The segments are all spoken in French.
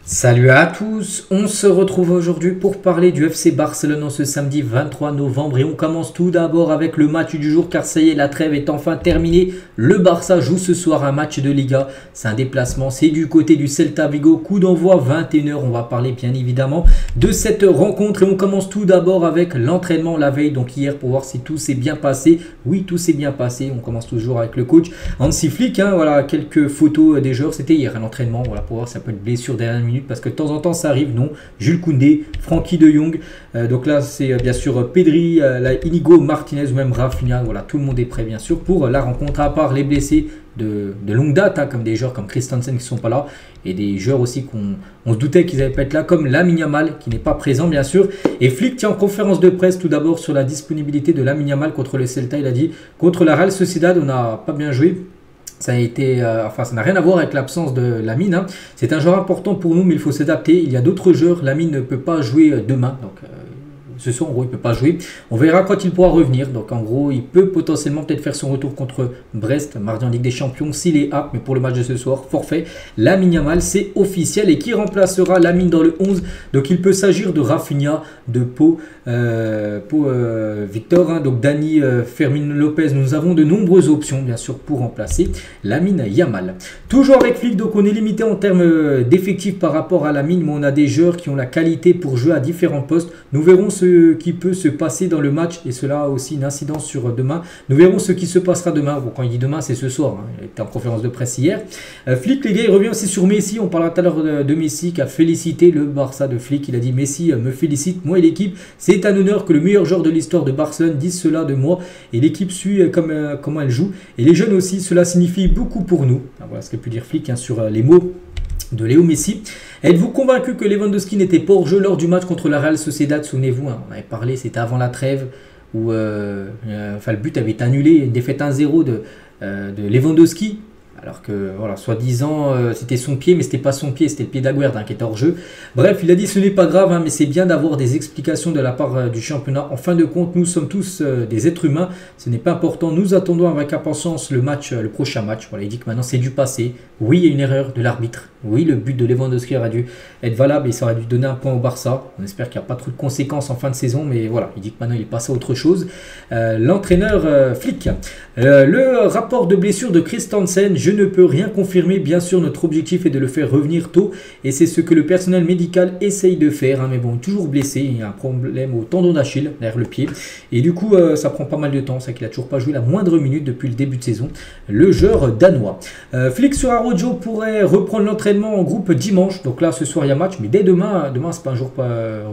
Salut à tous, on se retrouve aujourd'hui pour parler du FC Barcelone en ce samedi 23 novembre et on commence tout d'abord avec le match du jour car ça y est, la trêve est enfin terminée. Le Barça joue ce soir un match de Liga, c'est un déplacement, c'est du côté du Celta Vigo, coup d'envoi 21h, on va parler bien évidemment de cette rencontre et on commence tout d'abord avec l'entraînement la veille, donc hier pour voir si tout s'est bien passé. Oui, tout s'est bien passé, on commence toujours avec le coach Hansi Flick, voilà quelques photos des joueurs, c'était hier un entraînement, voilà pour voir si ça peut être blessure dernière minute. Parce que de temps en temps ça arrive, non. Jules Koundé, Frenkie de Jong, donc là c'est bien sûr Pedri, Inigo Martinez ou même Rafinha, voilà tout le monde est prêt bien sûr pour la rencontre, à part les blessés de longue date, comme des joueurs comme Christensen qui ne sont pas là, et des joueurs aussi qu'on se doutait qu'ils n'allaient pas être là, comme Lamine Yamal qui n'est pas présent bien sûr. Et Flick tient en conférence de presse tout d'abord sur la disponibilité de Lamine Yamal contre le Celta, il a dit contre la Real Sociedad on n'a pas bien joué. Ça a été, ça n'a rien à voir avec l'absence de Lamine. C'est un joueur important pour nous, mais il faut s'adapter. Il y a d'autres joueurs. Lamine ne peut pas jouer demain. Donc, ce soir, en gros, il ne peut pas jouer. On verra quand il pourra revenir. Donc, en gros, il peut potentiellement peut-être faire son retour contre Brest, mardi en Ligue des Champions, s'il est apte. Mais pour le match de ce soir, forfait. Lamine Yamal, c'est officiel. Et qui remplacera Lamine dans le 11? Donc, il peut s'agir de Rafinha, de Victor, donc Dani, Fermin Lopez. Nous avons de nombreuses options, bien sûr, pour remplacer Lamine Yamal. Toujours avec Flick, donc on est limité en termes d'effectifs par rapport à Lamine, mais on a des joueurs qui ont la qualité pour jouer à différents postes. Nous verrons ce qui peut se passer dans le match, et cela a aussi une incidence sur demain. Nous verrons ce qui se passera demain. Bon, quand il dit demain, c'est ce soir. Il était en conférence de presse hier. Flick, les gars, il revient aussi sur Messi. On parlera tout à l'heure de Messi qui a félicité le Barça de Flick. Il a dit Messi me félicite, moi et l'équipe. C'est un honneur que le meilleur joueur de l'histoire de Barcelone dise cela de moi. Et l'équipe suit comment elle joue. Et les jeunes aussi, cela signifie beaucoup pour nous. Voilà ce que peut dire Flick sur les mots de Léo Messi. Êtes-vous convaincu que Lewandowski n'était pas hors jeu lors du match contre la Real Sociedad? Souvenez-vous, on avait parlé, c'était avant la trêve où le but avait été annulé, une défaite 1-0 de Lewandowski. Alors que, voilà, soi-disant, c'était son pied, mais c'était pas son pied, c'était le pied d'Aguerd qui était hors jeu. Bref, il a dit ce n'est pas grave, mais c'est bien d'avoir des explications de la part du championnat. En fin de compte, nous sommes tous des êtres humains, ce n'est pas important. Nous attendons avec impatience le prochain match. Voilà, il dit que maintenant c'est du passé. Oui, il y a une erreur de l'arbitre. Oui, le but de Lewandowski aurait dû être valable et ça aurait dû donner un point au Barça. On espère qu'il n'y a pas trop de conséquences en fin de saison, mais voilà, il dit que maintenant il est passé à autre chose. L'entraîneur Flick. Le rapport de blessure de Christensen, je ne peux rien confirmer. Bien sûr, notre objectif est de le faire revenir tôt et c'est ce que le personnel médical essaye de faire. Mais bon, toujours blessé, il y a un problème au tendon d'Achille, derrière le pied. Et du coup, ça prend pas mal de temps. C'est qu'il n'a toujours pas joué la moindre minute depuis le début de saison. Le joueur danois. Flick sur Araujo pourrait reprendre l'entraînement en groupe dimanche. Donc là, ce soir, il y a match. Mais dès demain, c'est pas un jour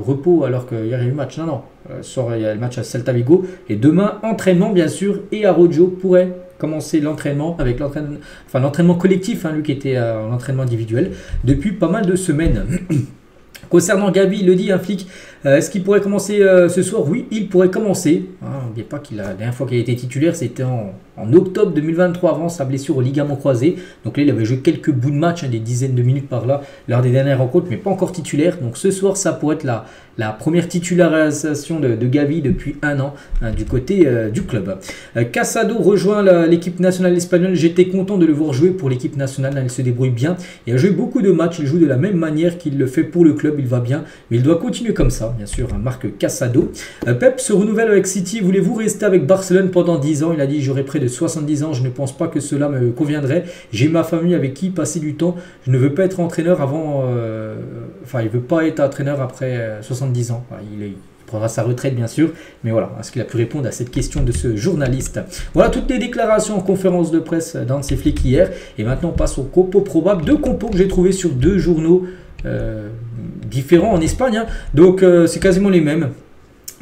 repos alors qu'il y a eu match. Non. Ce soir, il y a le match à Celta Vigo. Et demain, entraînement, bien sûr. Et Araujo pourrait commencer l'entraînement avec l'entraînement collectif, lui qui était en entraînement individuel depuis pas mal de semaines. Concernant Gavi, il le dit, Flick, est-ce qu'il pourrait commencer ce soir? Oui, il pourrait commencer. N'oubliez pas que la dernière fois qu'il a été titulaire, c'était en octobre 2023, avant sa blessure au ligament croisé. Donc là, il avait joué quelques bouts de match, des dizaines de minutes par là, lors des dernières rencontres, mais pas encore titulaire. Donc ce soir, ça pourrait être la première titularisation de Gavi depuis un an du côté du club. Casado rejoint l'équipe nationale espagnole. J'étais content de le voir jouer pour l'équipe nationale. Il se débrouille bien. Il a joué beaucoup de matchs. Il joue de la même manière qu'il le fait pour le club. Il va bien, mais il doit continuer comme ça, bien sûr. Marc Casado. Pep se renouvelle avec City. Voulez-vous rester avec Barcelone pendant 10 ans? Il a dit j'aurai près de 70 ans. Je ne pense pas que cela me conviendrait. J'ai ma famille avec qui passer du temps. Je ne veux pas être entraîneur avant. Il ne veut pas être entraîneur après 70 ans. Il prendra sa retraite bien sûr, mais voilà, est-ce qu'il a pu répondre à cette question de ce journaliste? Voilà toutes les déclarations en conférence de presse d'Hansi Flick hier, et maintenant on passe aux compos probables, deux compos que j'ai trouvés sur deux journaux différents en Espagne, donc c'est quasiment les mêmes.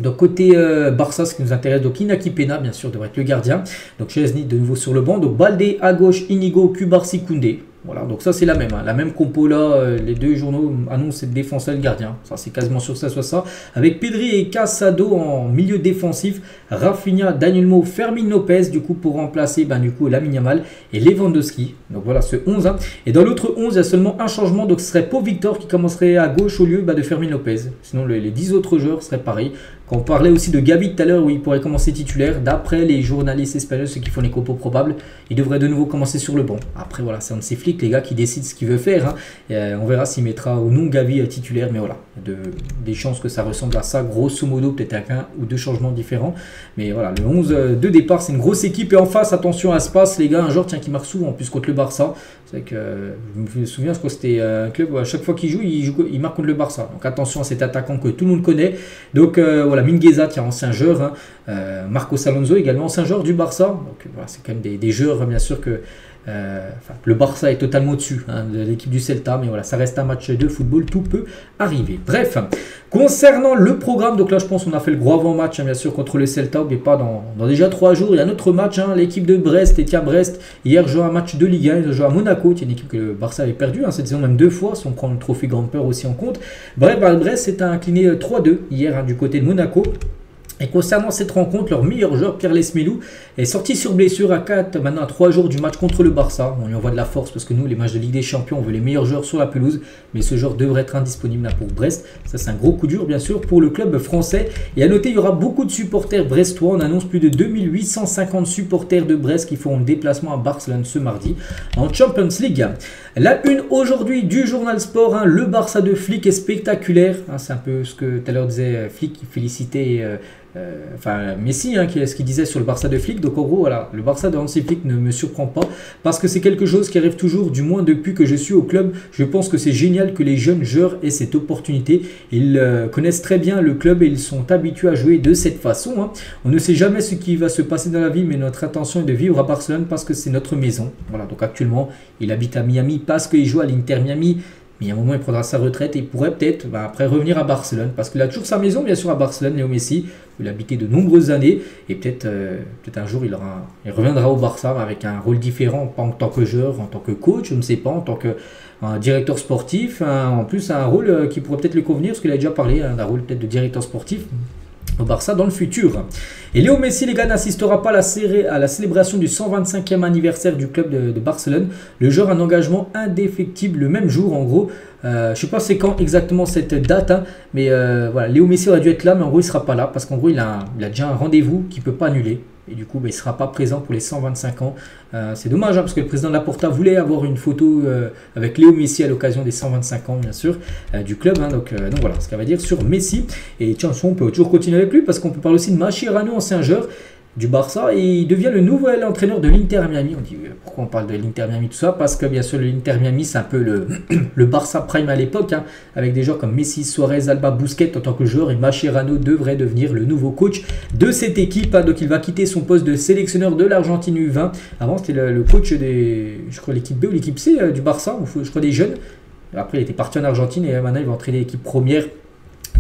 Donc côté Barça, ce qui nous intéresse, donc Inaki Peña bien sûr devrait être le gardien, donc Chesney de nouveau sur le banc, donc Baldé à gauche, Inigo, Cubarsí, Koundé. Voilà, donc ça c'est la même compo là, les deux journaux annoncent le défenseur et le gardien, ça c'est quasiment sur ça, soit ça, avec Pedri et Casado en milieu défensif, Rafinha, Dani Olmo, Fermin Lopez du coup pour remplacer Lamine Yamal et Lewandowski, donc voilà ce 11, et dans l'autre 11 il y a seulement un changement, donc ce serait Pau Victor qui commencerait à gauche au lieu de Fermin Lopez, sinon les 10 autres joueurs seraient pareils, Quand on parlait aussi de Gavi tout à l'heure, où il pourrait commencer titulaire, d'après les journalistes espagnols, ceux qui font les compos probables, il devrait de nouveau commencer sur le banc. Après voilà, c'est un de ces flics, les gars, qui décident ce qu'il veut faire. Hein. On verra s'il mettra ou non Gavi titulaire, mais voilà, des chances que ça ressemble à ça, grosso modo, peut-être avec un ou deux changements différents. Mais voilà, le 11 de départ, c'est une grosse équipe, et en face, attention à Spas, les gars, un joueur qui marque souvent, en plus contre le Barça. C'est vrai que je me souviens, je crois que c'était un club où à chaque fois qu'il joue, il marque contre le Barça. Donc attention à cet attaquant que tout le monde connaît. Donc voilà, Mingueza, qui est ancien joueur, hein. Marcos Alonso, également ancien joueur du Barça. Donc voilà, c'est quand même des joueurs, bien sûr, que le Barça est totalement au-dessus, hein, de l'équipe du Celta, mais voilà, ça reste un match de football, tout peut arriver. Bref, concernant le programme, donc là je pense qu'on a fait le gros avant-match, hein, bien sûr, contre le Celta, mais pas dans déjà 3 jours. Il y a un autre match, hein, l'équipe de Brest, et tiens, Brest, hier jouait un match de Ligue 1, ils ont joué à Monaco, qui est une équipe que le Barça avait perdu, hein, cette saison même 2 fois, si on prend le trophée Grandpeur aussi en compte. Bref, Brest s'est incliné 3-2 hier, hein, du côté de Monaco. Et concernant cette rencontre, leur meilleur joueur, Pierre Lesmelou, est sorti sur blessure maintenant à 3 jours du match contre le Barça. On lui envoie de la force parce que nous, les matchs de Ligue des Champions, on veut les meilleurs joueurs sur la pelouse. Mais ce joueur devrait être indisponible là pour Brest. Ça, c'est un gros coup dur, bien sûr, pour le club français. Et à noter, il y aura beaucoup de supporters brestois. On annonce plus de 2850 supporters de Brest qui feront le déplacement à Barcelone ce mardi en Champions League. La une aujourd'hui du journal Sport, hein, le Barça de Flick est spectaculaire. Hein, c'est un peu ce que tout à l'heure disait Flick, qui félicitait Messi, hein, ce qu'il disait sur le Barça de Flick. Donc en gros, voilà, le Barça de Hansi Flick ne me surprend pas parce que c'est quelque chose qui arrive toujours, du moins depuis que je suis au club. Je pense que c'est génial que les jeunes joueurs aient cette opportunité. Ils connaissent très bien le club et ils sont habitués à jouer de cette façon. Hein. On ne sait jamais ce qui va se passer dans la vie, mais notre intention est de vivre à Barcelone parce que c'est notre maison. Voilà, donc actuellement, il habite à Miami parce qu'il joue à l'Inter Miami. Mais à un moment, il prendra sa retraite et il pourrait peut-être après revenir à Barcelone. Parce qu'il a toujours sa maison, bien sûr, à Barcelone, Léo Messi. Il a habité de nombreuses années. Et peut-être un jour, il reviendra au Barça avec un rôle différent, pas en tant que joueur, en tant que coach, je ne sais pas, en tant que directeur sportif. En plus, un rôle qui pourrait peut-être lui convenir, parce qu'il a déjà parlé d'un rôle peut-être de directeur sportif au Barça dans le futur. Et Léo Messi, les gars, n'assistera pas à la célébration du 125e anniversaire du club de Barcelone. Le joueur a un engagement indéfectible le même jour, en gros. Je ne sais pas c'est quand exactement cette date, hein, mais voilà, Léo Messi aurait dû être là, mais en gros il ne sera pas là parce qu'en gros il a déjà un rendez-vous qu'il ne peut pas annuler. Et du coup, il ne sera pas présent pour les 125 ans. C'est dommage, hein, parce que le président Laporta voulait avoir une photo avec Léo Messi à l'occasion des 125 ans, bien sûr, du club. Hein, donc voilà ce qu'elle va dire sur Messi. Et tiens, on peut toujours continuer avec lui, parce qu'on peut parler aussi de Mascherano, ancien joueur du Barça, et il devient le nouvel entraîneur de l'Inter Miami. On dit pourquoi on parle de l'Inter Miami, tout ça, parce que bien sûr l'Inter Miami c'est un peu le Barça prime à l'époque, hein, avec des joueurs comme Messi, Suarez, Alba, Busquets en tant que joueur, et Mascherano devrait devenir le nouveau coach de cette équipe. Hein, donc il va quitter son poste de sélectionneur de l'Argentine U20. Avant c'était le coach je crois l'équipe B ou l'équipe C du Barça, ou je crois des jeunes. Après il était parti en Argentine et maintenant il va entraîner l'équipe première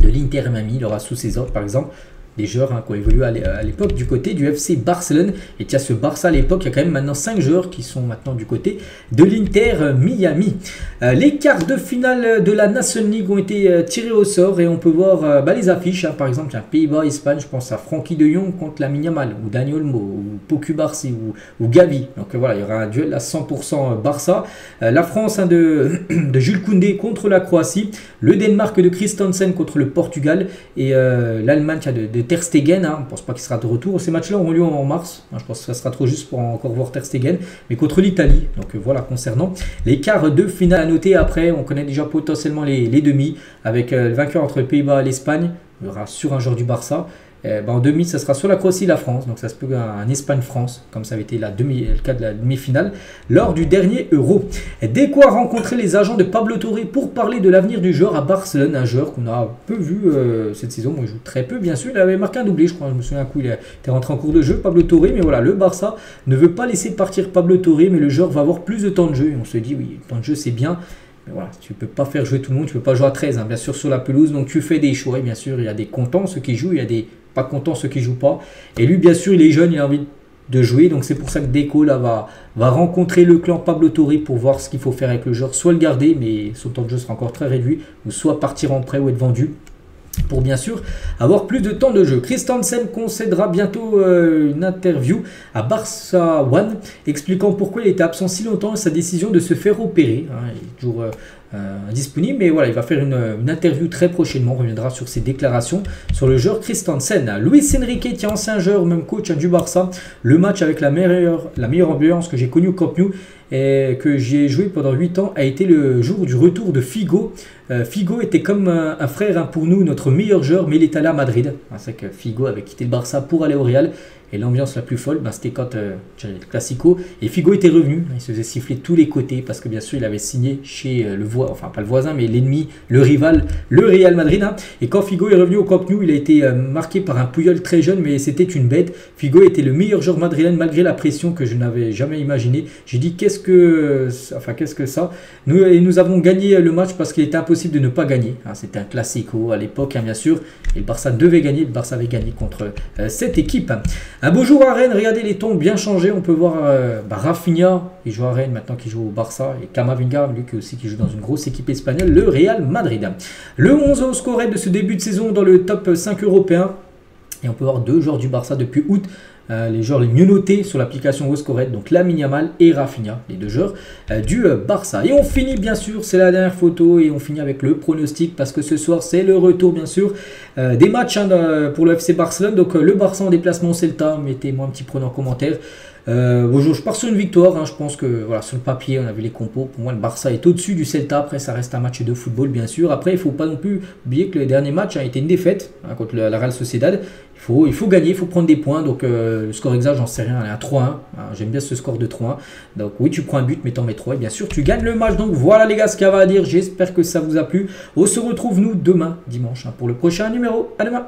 de l'Inter Miami. Il aura sous ses ordres par exemple des joueurs, hein, qui ont évolué à l'époque du côté du FC Barcelone. Et tiens, ce Barça à l'époque, il y a quand même maintenant 5 joueurs qui sont maintenant du côté de l'Inter Miami. Les quarts de finale de la National League ont été tirés au sort et on peut voir les affiches. Hein, par exemple, Pays-Bas, Espagne, je pense à Frankie de Jong contre Lamine Yamal, ou Dani Olmo, ou Poku Barsi, ou Gavi. Donc voilà, il y aura un duel à 100% Barça. La France, hein, de Jules Koundé contre la Croatie. Le Danemark de Christensen contre le Portugal. Et l'Allemagne de Ter Stegen, hein, on ne pense pas qu'il sera de retour. Ces matchs-là auront lieu en mars. Hein, je pense que ça sera trop juste pour encore voir Ter Stegen. Mais contre l'Italie. Donc voilà, concernant les quarts de finale à noter. Après, on connaît déjà potentiellement les demi. Avec le vainqueur entre les Pays-Bas et l'Espagne. Il y aura sur un joueur du Barça. En demi, ça sera soit la Croatie et la France. Donc ça se peut un Espagne-France, comme ça avait été le cas de la demi-finale lors du dernier Euro. Deco a rencontré les agents de Pablo Torre pour parler de l'avenir du joueur à Barcelone. Un joueur qu'on a peu vu cette saison. Moi, il joue très peu, bien sûr. Il avait marqué un doublé, je crois. Je me souviens un coup, il était rentré en cours de jeu, Pablo Torre. Mais voilà, le Barça ne veut pas laisser partir Pablo Torre, mais le joueur va avoir plus de temps de jeu. Et on se dit, oui, le temps de jeu, c'est bien. Mais voilà, tu ne peux pas faire jouer tout le monde. Tu ne peux pas jouer à 13, hein, bien sûr, sur la pelouse. Donc tu fais des choix. Et bien sûr, il y a des contents, ceux qui jouent. Il y a des pas contents, ceux qui ne jouent pas. Et lui, bien sûr, il est jeune, il a envie de jouer. Donc c'est pour ça que Deco là, va rencontrer le clan Pablo Torre pour voir ce qu'il faut faire avec le joueur. Soit le garder, mais son temps de jeu sera encore très réduit. Ou soit partir en prêt ou être vendu, pour bien sûr avoir plus de temps de jeu. Christensen concédera bientôt une interview à Barça One expliquant pourquoi il était absent si longtemps et sa décision de se faire opérer. Hein, il est toujours disponible. Mais voilà, il va faire une interview très prochainement. On reviendra sur ses déclarations sur le joueur Christensen. Luis Enrique, qui est ancien joueur, même coach du Barça. Le match avec la meilleure ambiance que j'ai connue au Camp Nou et que j'ai joué pendant 8 ans a été le jour du retour de Figo. Figo était comme un frère pour nous, notre meilleur joueur, mais il est allé à Madrid. C'est que Figo avait quitté le Barça pour aller au Real. Et l'ambiance la plus folle, c'était quand le Classico. Et Figo était revenu. Il se faisait siffler de tous les côtés parce que bien sûr, il avait signé chez le voisin, enfin pas le voisin, mais l'ennemi, le rival, le Real Madrid. Et quand Figo est revenu au Camp Nou, il a été marqué par un Puyol très jeune, mais c'était une bête. Figo était le meilleur joueur madrilène malgré la pression que je n'avais jamais imaginée. J'ai dit qu'est-ce que ça. Nous avons gagné le match parce qu'il était impossible de ne pas gagner. C'était un Classico à l'époque, bien sûr. Et le Barça devait gagner. Le Barça avait gagné contre cette équipe. Un beau jour à Rennes, regardez les tons bien changés. On peut voir Rafinha, il joue à Rennes maintenant, qui joue au Barça, et Camavinga, lui aussi qui joue dans une grosse équipe espagnole, le Real Madrid. Le 11 au score de ce début de saison dans le top 5 européen. Et on peut voir 2 joueurs du Barça depuis août. Les joueurs les mieux notés sur l'application WhoScored, donc Lamine Yamal et Rafinha, les 2 joueurs du Barça. Et on finit bien sûr, c'est la dernière photo, et on finit avec le pronostic parce que ce soir c'est le retour bien sûr des matchs pour le FC Barcelone. Donc le Barça en déplacement au Celta, mettez-moi un petit prono en commentaire. Bonjour, je pars sur une victoire, je pense que voilà, sur le papier on a vu les compos, pour moi le Barça est au-dessus du Celta. Après ça reste un match de football bien sûr, après il ne faut pas non plus oublier que le dernier match a été une défaite contre la Real Sociedad. Il faut gagner, il faut prendre des points, donc le score exact j'en sais rien, elle est à 3-1, j'aime bien ce score de 3-1, donc oui tu prends un but mais t'en mets 3 et bien sûr tu gagnes le match. Donc voilà les gars ce qu'il y avait à dire, j'espère que ça vous a plu, on se retrouve nous demain dimanche pour le prochain numéro, à demain.